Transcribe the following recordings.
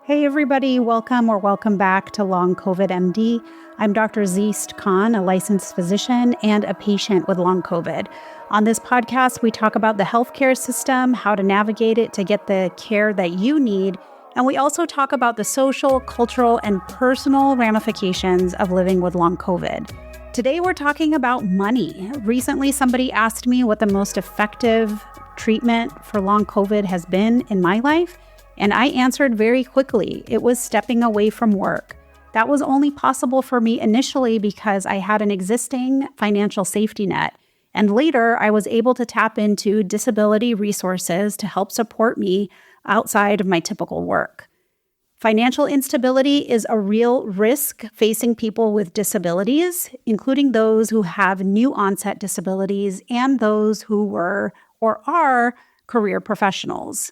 Hey everybody, welcome back to Long COVID MD. I'm Dr. Zeest Khan, a licensed physician and a patient with long COVID. On this podcast, we talk about the healthcare system, how to navigate it to get the care that you need, and we also talk about the social, cultural, and personal ramifications of living with long COVID. Today, we're talking about money. Recently, somebody asked me what the most effective treatment for long COVID has been in my life. And I answered very quickly. It was stepping away from work. That was only possible for me initially because I had an existing financial safety net. And later, I was able to tap into disability resources to help support me outside of my typical work. Financial instability is a real risk facing people with disabilities, including those who have new onset disabilities and those who were or are career professionals.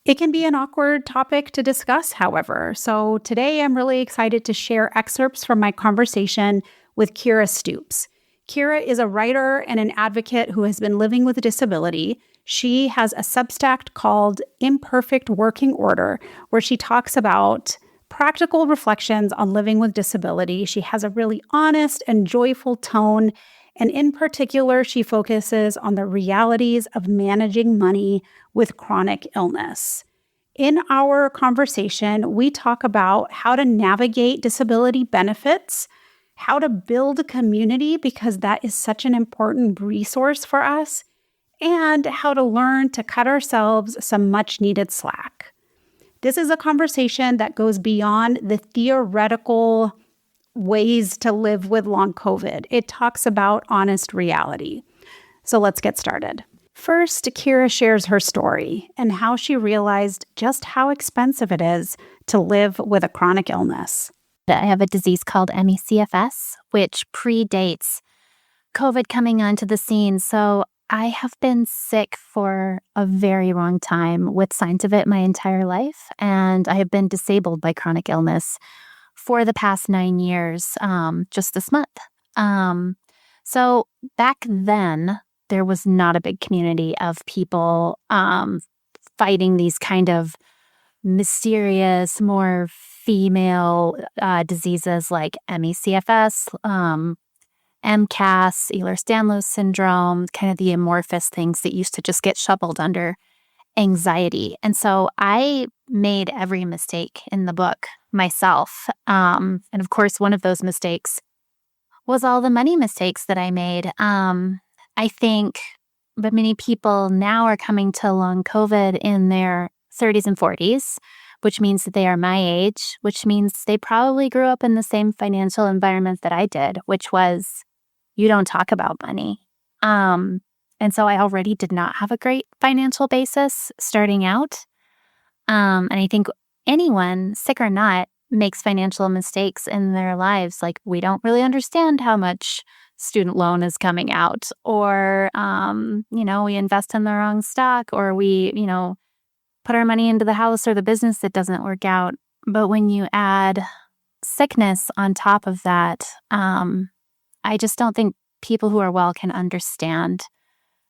It can be an awkward topic to discuss, however. So today I'm really excited to share excerpts from my conversation with Kira Stoops. Kira is a writer and an advocate who has been living with a disability. She has a Substack called Imperfect Working Order, where she talks about practical reflections on living with disability. She has a really honest and joyful tone. And in particular, she focuses on the realities of managing money with chronic illness. In our conversation, we talk about how to navigate disability benefits, how to build a community because that is such an important resource for us, and how to learn to cut ourselves some much-needed slack. This is a conversation that goes beyond the theoretical ways to live with long COVID. It talks about honest reality. So let's get started. First, Kira shares her story and how she realized just how expensive it is to live with a chronic illness. I have a disease called ME/CFS, which predates COVID coming onto the scene. So I have been sick for a very long time with signs of it my entire life. And I have been disabled by chronic illness for the past 9 years, just this month. So back then, there was not a big community of people fighting these kind of mysterious, more female diseases like ME/CFS, MCAS, Ehlers-Danlos syndrome, kind of the amorphous things that used to just get shoveled under anxiety. And so I made every mistake in the book myself. And of course, one of those mistakes was all the money mistakes that I made. I think but many people now are coming to long COVID in their 30s and 40s, which means that they are my age, which means they probably grew up in the same financial environment that I did, which was you don't talk about money. And so I already did not have a great financial basis starting out. And I think anyone, sick or not, makes financial mistakes in their lives. Like we don't really understand how much student loan is coming out, or, we invest in the wrong stock, or we, put our money into the house or the business that doesn't work out. But when you add sickness on top of that, I just don't think people who are well can understand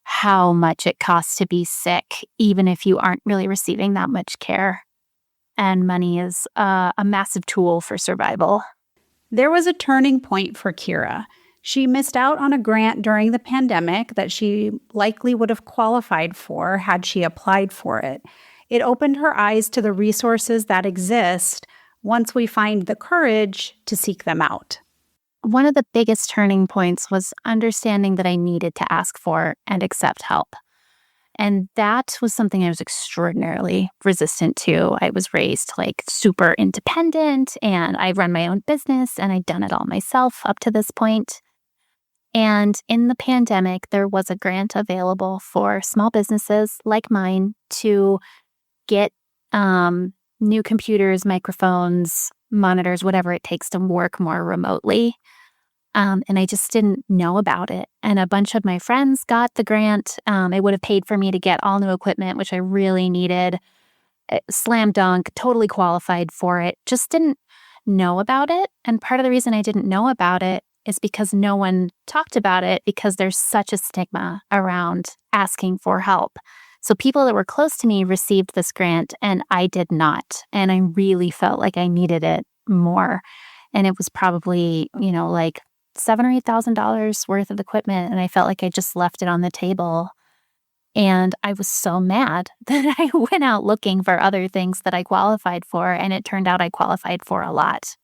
how much it costs to be sick, even if you aren't really receiving that much care. And money is a massive tool for survival. There was a turning point for Kira. She missed out on a grant during the pandemic that she likely would have qualified for had she applied for it. It opened her eyes to the resources that exist once we find the courage to seek them out. One of the biggest turning points was understanding that I needed to ask for and accept help. And that was something I was extraordinarily resistant to. I was raised super independent, and I run my own business, and I'd done it all myself up to this point. And in the pandemic, there was a grant available for small businesses like mine to get new computers, microphones, monitors, whatever it takes to work more remotely. And I just didn't know about it. And a bunch of my friends got the grant. It would have paid for me to get all new equipment, which I really needed. Slam dunk, totally qualified for it. Just didn't know about it. And part of the reason I didn't know about it is because no one talked about it, because there's such a stigma around asking for help. So people that were close to me received this grant and I did not. And I really felt like I needed it more. And it was probably, like $7,000 or $8,000 worth of equipment. And I felt like I just left it on the table. And I was so mad that I went out looking for other things that I qualified for. And it turned out I qualified for a lot.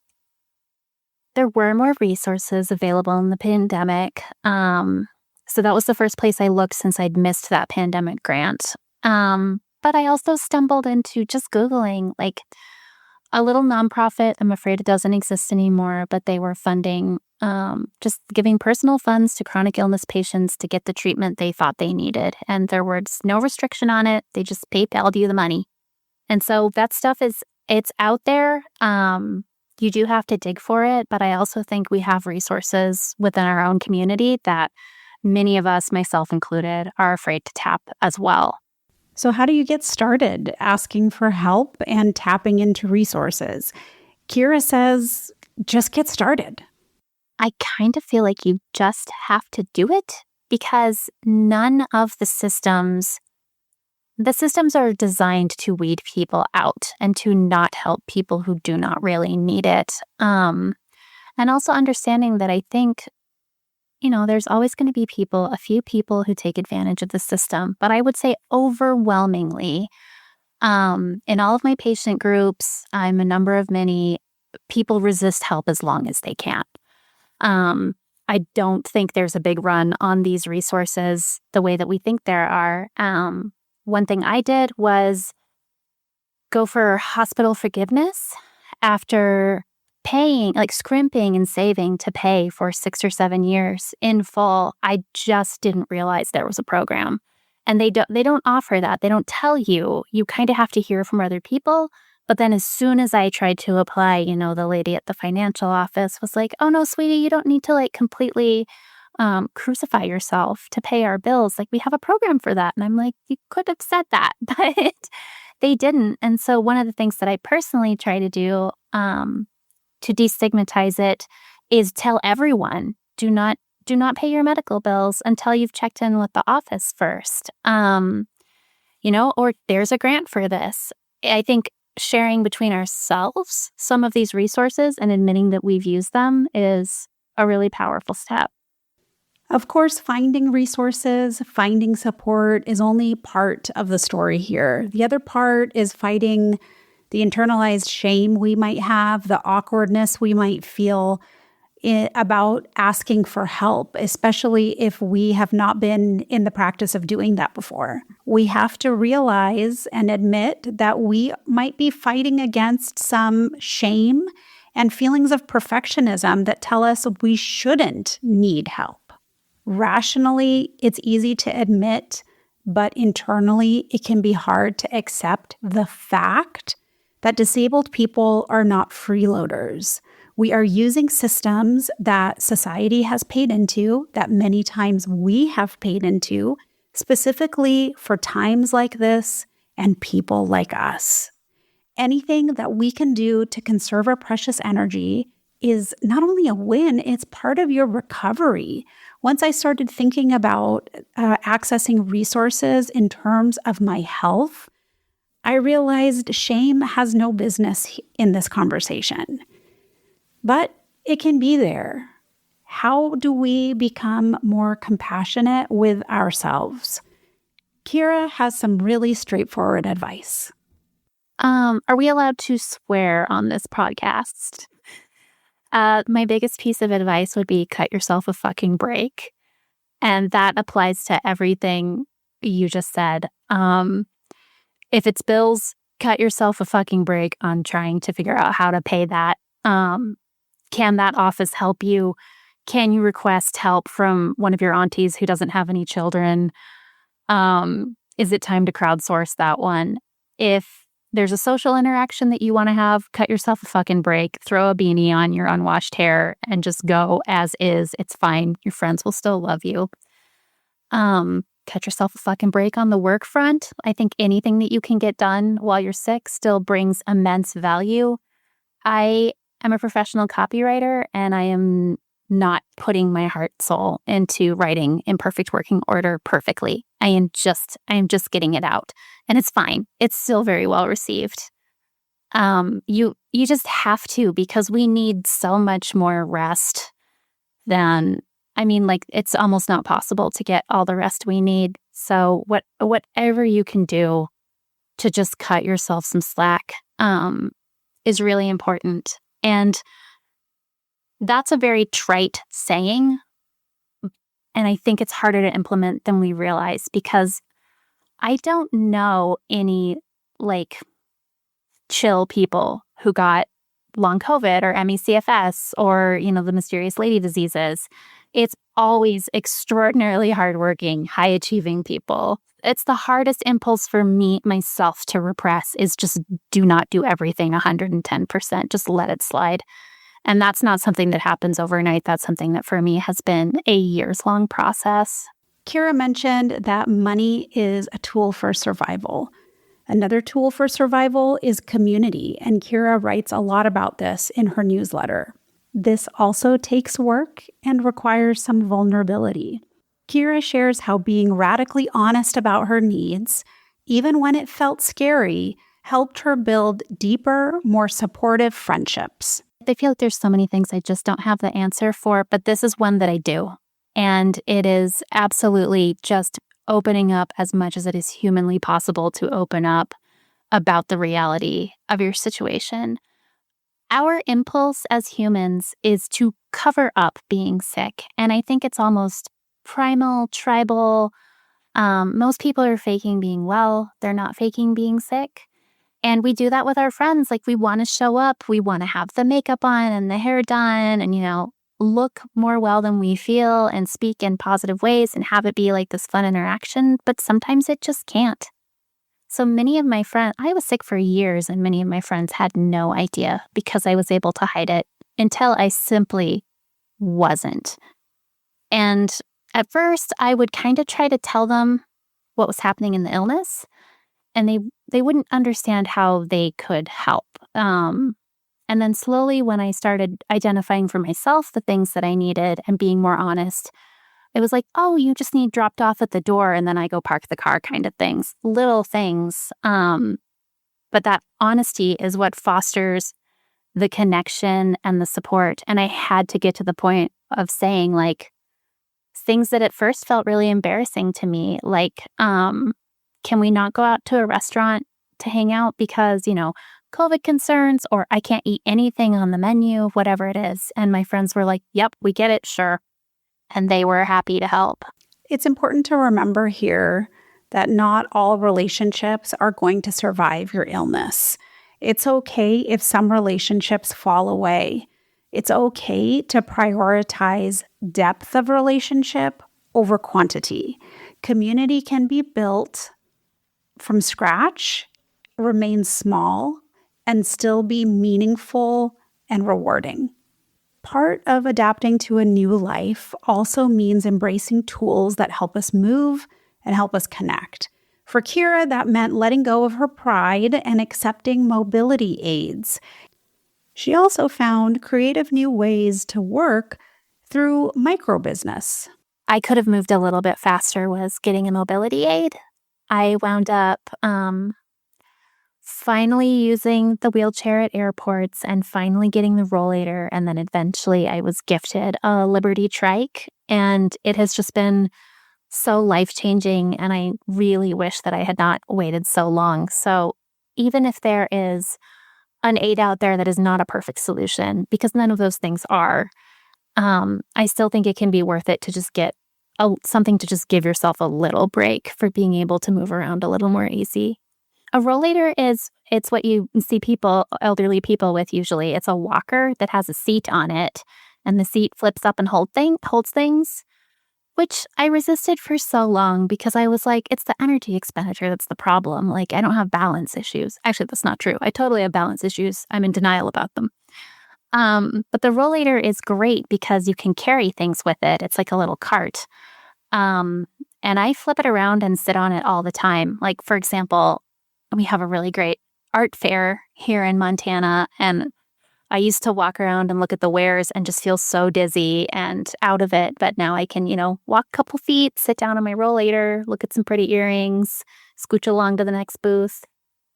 There were more resources available in the pandemic. So that was the first place I looked since I'd missed that pandemic grant. But I also stumbled into just Googling like a little nonprofit. I'm afraid it doesn't exist anymore, but they were funding, just giving personal funds to chronic illness patients to get the treatment they thought they needed. And there was no restriction on it. They just PayPal'd you the money. And so that stuff it's out there. You do have to dig for it, but I also think we have resources within our own community that many of us, myself included, are afraid to tap as well. So how do you get started asking for help and tapping into resources? Kira says, just get started. I kind of feel like you just have to do it because none of the systems are designed to weed people out and to not help people who do not really need it. And also understanding that I think, there's always going to be a few people who take advantage of the system. But I would say overwhelmingly, in all of my patient groups, I'm a number of many, people resist help as long as they can. I don't think there's a big run on these resources the way that we think there are. One thing I did was go for hospital forgiveness after paying, like scrimping and saving to pay for 6 or 7 years in full. I just didn't realize there was a program. And they don't offer that. They don't tell you. You kind of have to hear from other people. But then as soon as I tried to apply, the lady at the financial office was like, "Oh no, sweetie, you don't need to like completely crucify yourself to pay our bills. Like we have a program for that." And I'm like, "You could have said that," but they didn't. And so one of the things that I personally try to do to destigmatize it is tell everyone, do not pay your medical bills until you've checked in with the office first. Or there's a grant for this. I think sharing between ourselves some of these resources and admitting that we've used them is a really powerful step. Of course, finding resources, finding support is only part of the story here. The other part is fighting the internalized shame we might have, the awkwardness we might feel about asking for help, especially if we have not been in the practice of doing that before. We have to realize and admit that we might be fighting against some shame and feelings of perfectionism that tell us we shouldn't need help. Rationally, it's easy to admit, but internally, it can be hard to accept the fact that disabled people are not freeloaders. We are using systems that society has paid into, that many times we have paid into, specifically for times like this and people like us. Anything that we can do to conserve our precious energy is not only a win, it's part of your recovery. Once I started thinking about accessing resources in terms of my health, I realized shame has no business in this conversation. But it can be there. How do we become more compassionate with ourselves? Kira has some really straightforward advice. Are we allowed to swear on this podcast? My biggest piece of advice would be cut yourself a fucking break. And that applies to everything you just said. If it's bills, cut yourself a fucking break on trying to figure out how to pay that. Can that office help you? Can you request help from one of your aunties who doesn't have any children? Is it time to crowdsource that one? If there's a social interaction that you want to have, cut yourself a fucking break, throw a beanie on your unwashed hair, and just go as is. It's fine. Your friends will still love you. Cut yourself a fucking break on the work front. I think anything that you can get done while you're sick still brings immense value. I am a professional copywriter, and I am not putting my heart soul into writing in perfect working order perfectly. I am just getting it out, and it's fine. It's still very well received. You just have to, because we need so much more rest than, like, it's almost not possible to get all the rest we need. So whatever you can do to just cut yourself some slack is really important. And that's a very trite saying, and I think it's harder to implement than we realize, because I don't know any chill people who got long COVID or ME/CFS or, the mysterious lady diseases. It's always extraordinarily hardworking, high achieving people. It's the hardest impulse for me, myself, to repress is just do not do everything 110%. Just let it slide. And that's not something that happens overnight. That's something that for me has been a years-long process. Kira mentioned that money is a tool for survival. Another tool for survival is community, and Kira writes a lot about this in her newsletter. This also takes work and requires some vulnerability. Kira shares how being radically honest about her needs, even when it felt scary, helped her build deeper, more supportive friendships. I feel like there's so many things I just don't have the answer for, but this is one that I do. And it is absolutely just opening up as much as it is humanly possible to open up about the reality of your situation. Our impulse as humans is to cover up being sick. And I think it's almost primal, tribal. Most people are faking being well. They're not faking being sick. And we do that with our friends. Like, we want to show up. We want to have the makeup on and the hair done and, look more well than we feel and speak in positive ways and have it be like this fun interaction. But sometimes it just can't. So many of my friends, I was sick for years, and many of my friends had no idea because I was able to hide it until I simply wasn't. And at first, I would kind of try to tell them what was happening in the illness, and they wouldn't understand how they could help. And then slowly, when I started identifying for myself the things that I needed and being more honest, it was like, oh, you just need dropped off at the door, and then I go park the car kind of things. Little things. But that honesty is what fosters the connection and the support. And I had to get to the point of saying, things that at first felt really embarrassing to me, can we not go out to a restaurant to hang out because, COVID concerns, or I can't eat anything on the menu, whatever it is. And my friends were like, yep, we get it, sure. And they were happy to help. It's important to remember here that not all relationships are going to survive your illness. It's okay if some relationships fall away. It's okay to prioritize depth of relationship over quantity. Community can be built from scratch, remain small, and still be meaningful and rewarding. Part of adapting to a new life also means embracing tools that help us move and help us connect. For Kira, that meant letting go of her pride and accepting mobility aids. She also found creative new ways to work through microbusiness. I could have moved a little bit faster was getting a mobility aid. I wound up finally using the wheelchair at airports and finally getting the rollator. And then eventually I was gifted a Liberty trike, and it has just been so life-changing. And I really wish that I had not waited so long. So even if there is an aid out there that is not a perfect solution, because none of those things are, I still think it can be worth it to just get something to just give yourself a little break for being able to move around a little more easy. A rollator it's what you see elderly people with usually. It's a walker that has a seat on it, and the seat flips up and holds things, which I resisted for so long because I was like, it's the energy expenditure that's the problem. I don't have balance issues. Actually, that's not true. I totally have balance issues. I'm in denial about them. But the rollator is great because you can carry things with it. It's like a little cart. And I flip it around and sit on it all the time. For example, we have a really great art fair here in Montana, and I used to walk around and look at the wares and just feel so dizzy and out of it. But now I can, walk a couple feet, sit down on my rollator, look at some pretty earrings, scooch along to the next booth.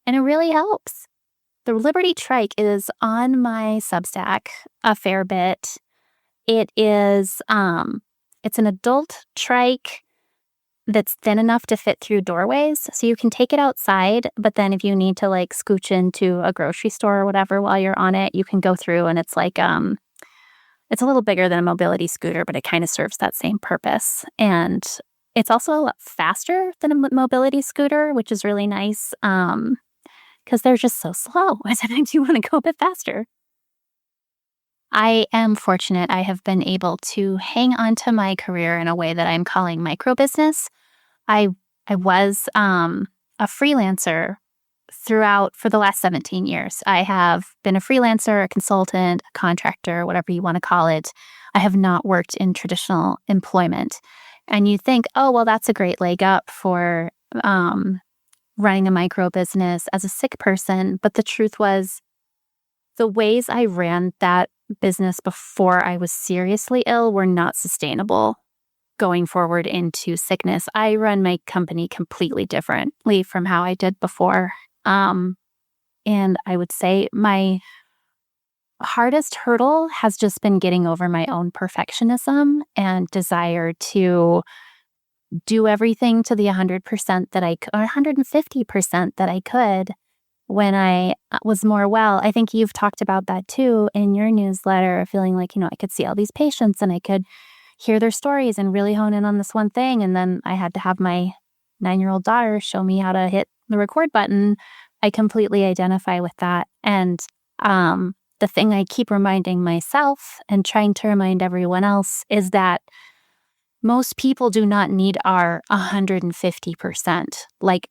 And it really helps. The Liberty Trike is on my Substack a fair bit. It is, it's an adult trike that's thin enough to fit through doorways. So you can take it outside, but then if you need to like scooch into a grocery store or whatever while you're on it, you can go through, and it's like, it's a little bigger than a mobility scooter, but it kind of serves that same purpose. And it's also a lot faster than a mobility scooter, which is really nice because they're just so slow. Sometimes you want to go a bit faster. I am fortunate I have been able to hang on to my career in a way that I'm calling micro business. I was a freelancer for the last 17 years. I have been a freelancer, a consultant, a contractor, whatever you want to call it. I have not worked in traditional employment. And you think, oh, well, that's a great leg up for running a micro business as a sick person. But the truth was, the ways I ran that business before I was seriously ill were not sustainable going forward into sickness. I run my company completely differently from how I did before. And I would say my hardest hurdle has just been getting over my own perfectionism and desire to do everything to the 100% that I could, or 150% that I could when I was more well. I think you've talked about that too in your newsletter, feeling like, I could see all these patients and I could hear their stories and really hone in on this one thing. And then I had to have my 9-year-old daughter show me how to hit the record button. I completely identify with that. And the thing I keep reminding myself and trying to remind everyone else is that most people do not need our 150%. Like,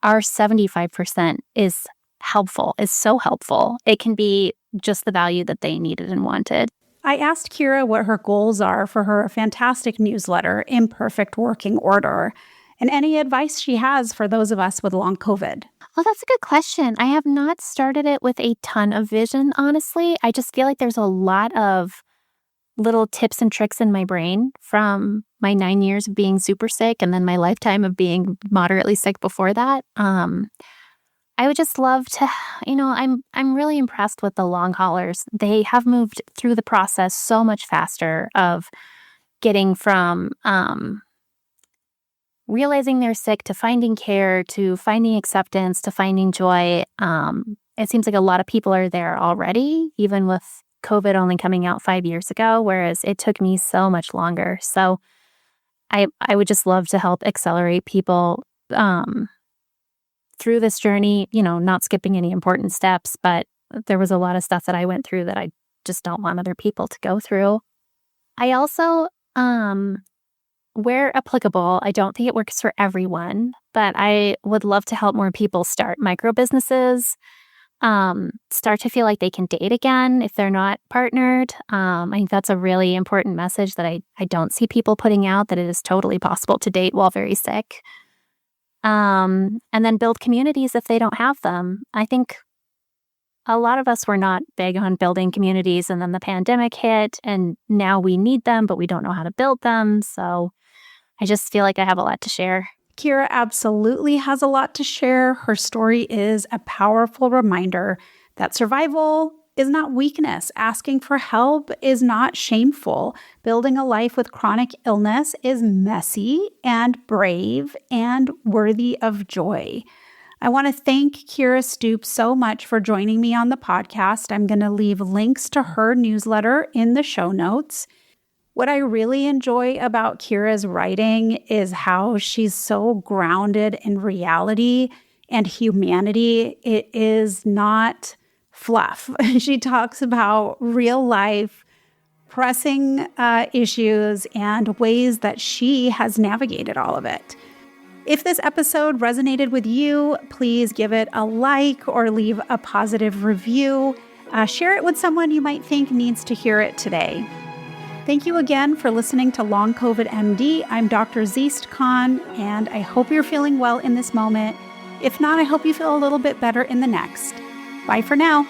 our 75% is helpful, is so helpful. It can be just the value that they needed and wanted. I asked Kira what her goals are for her fantastic newsletter, Imperfect Working Order, and any advice she has for those of us with long COVID. Well, that's a good question. I have not started it with a ton of vision, honestly. I just feel like there's a lot of little tips and tricks in my brain from my 9 years of being super sick and then my lifetime of being moderately sick before that. I would just love to, I'm really impressed with the long haulers. They have moved through the process so much faster of getting from realizing they're sick to finding care to finding acceptance to finding joy. It seems like a lot of people are there already, even with COVID only coming out 5 years ago, whereas it took me so much longer. So I would just love to help accelerate people through this journey, not skipping any important steps, but there was a lot of stuff that I went through that I just don't want other people to go through. I also, where applicable, I don't think it works for everyone, but I would love to help more people start micro businesses, start to feel like they can date again if they're not partnered. I think that's a really important message that I don't see people putting out, that it is totally possible to date while very sick. And then build communities if they don't have them. I think a lot of us were not big on building communities, and then the pandemic hit and now we need them, but we don't know how to build them. So I just feel like I have a lot to share. Kira absolutely has a lot to share. Her story is a powerful reminder that survival is not weakness. Asking for help is not shameful. Building a life with chronic illness is messy and brave and worthy of joy. I want to thank Kira Stoops so much for joining me on the podcast. I'm going to leave links to her newsletter in the show notes. What I really enjoy about Kira's writing is how she's so grounded in reality and humanity. It is not fluff. She talks about real life, pressing issues and ways that she has navigated all of it. If this episode resonated with you, please give it a like or leave a positive review. Share it with someone you might think needs to hear it today. Thank you again for listening to Long COVID MD. I'm Dr. Zeest Khan, and I hope you're feeling well in this moment. If not, I hope you feel a little bit better in the next. Bye for now.